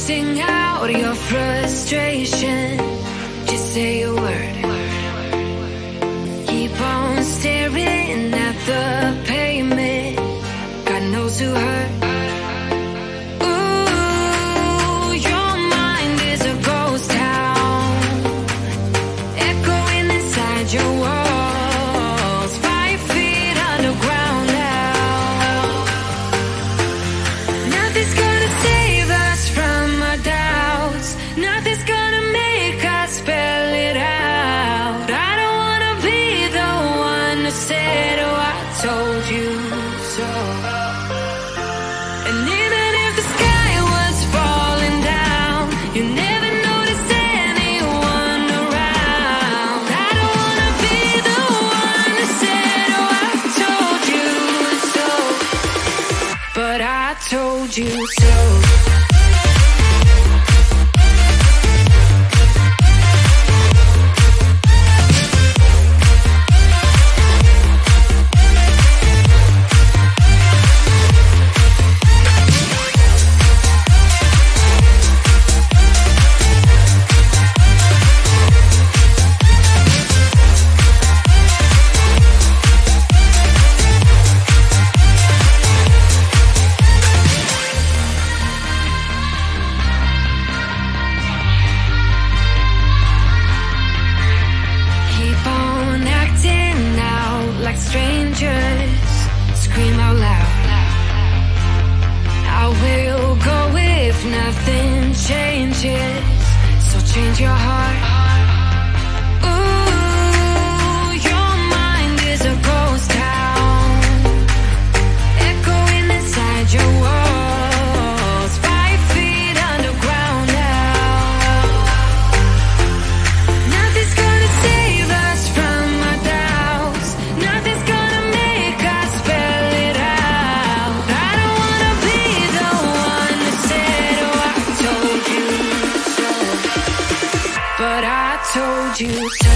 sing out your frustration. Just say a word. Keep on staring at the pavement. God knows who hurt. Ooh, your mind is a ghost town, echoing inside your walls, 5 feet underground now. Nothing's gonna save us from our doubts. Nothing's gonna make us spell it out. I don't wanna be the one who said, oh, I told you so. And even if the sky was falling down, you never noticed anyone around. I don't wanna be the one who said, oh, I told you so. But I told you so. Keep on acting out like strangers. Scream out loud. I will go if nothing changes. So change your heart. Ooh, your mind is a ghost town, echoing inside your walls, 5 feet underground now. Nothing's gonna save us from our doubts. Nothing's gonna make us spell it out. I don't wanna be the one who said, oh, I told you so. But I told you so.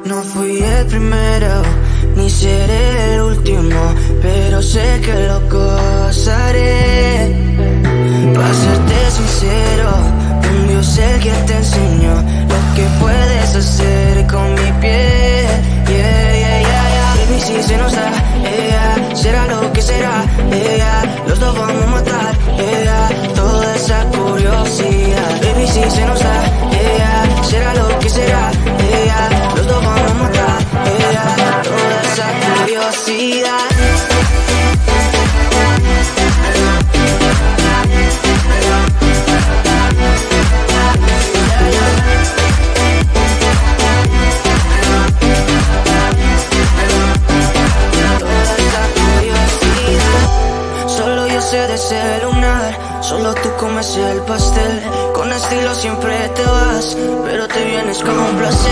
No fui el primero, ni seré el último, pero sé que lo gozaré. Para serte sincero, un Dios el que te enseñó lo que puedes hacer con mi piel. Baby, si se nos da, será lo que será, los dos vamos a matar, toda esa curiosidad. Baby, si se nos da, será lo que será, los dos vamos a matar, toda esa curiosidad. De ese lunar, solo tú comes el pastel. Con estilo siempre te vas, pero te vienes con un placer.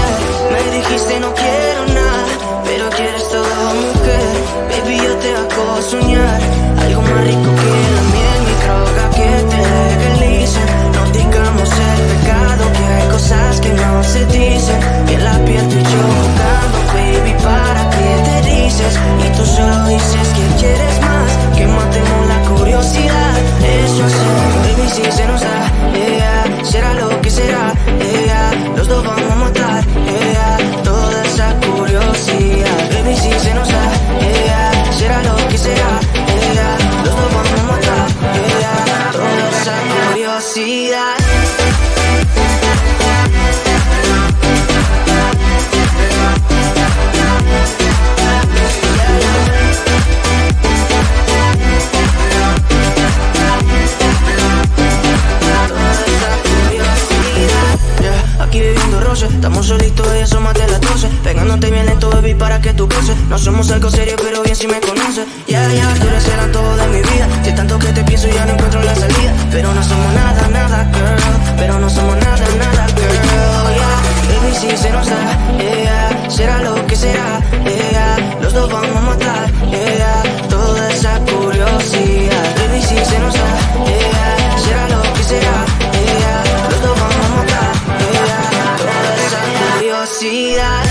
Me dijiste no quiero nada, pero quieres todo, mujer. Baby, yo te hago soñar algo más rico que la miel, mi droga que te legalice. No digamos el pecado, que hay cosas que no se dicen. Y en la piel tú y yo jugando, baby, ¿para qué te dices? Y tú solo dices que quieres más, que matemos la curiosidad. Eso sí, baby, si se nos da, será lo que será, los dos vamos a matar, toda esa curiosidad. Baby, si se nos da, será lo que será, los dos vamos a matar, toda esa curiosidad. Estamos solitos y eso más de las 12. Pegándote bien lento, baby, para que tú goces. No somos algo serio, pero bien si me conoces. Tú eres el antojo de mi vida. Si tanto que te pienso ya no encuentro la salida. Pero no somos nada, nada, girl. Pero no somos nada, nada, girl. Baby, si se nos da, será lo que será, los dos vamos a matar, toda esa curiosidad. Baby, si se nos da, será lo que será, los dos vamos a matar, toda esa curiosidad.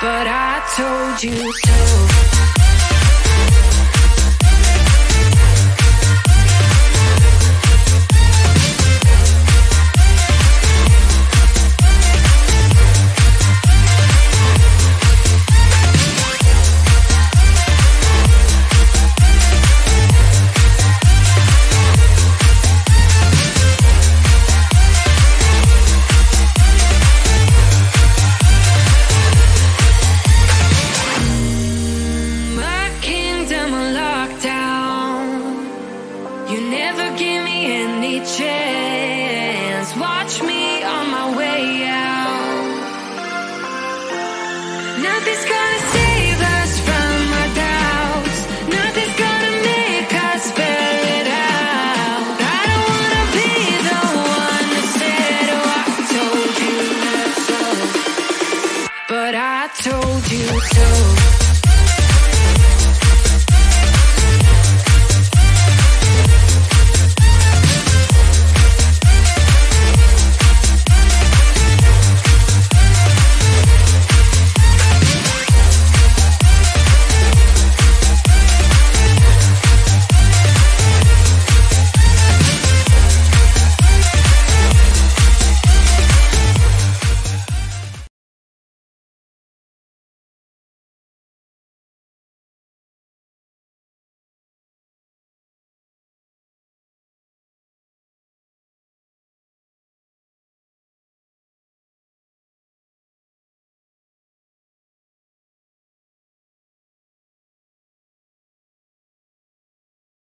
but I told you so. Nothing's gonna save us from our doubts. Nothing's gonna make us spell it out. I don't wanna be the one that said, oh, I told you so, but I told you so.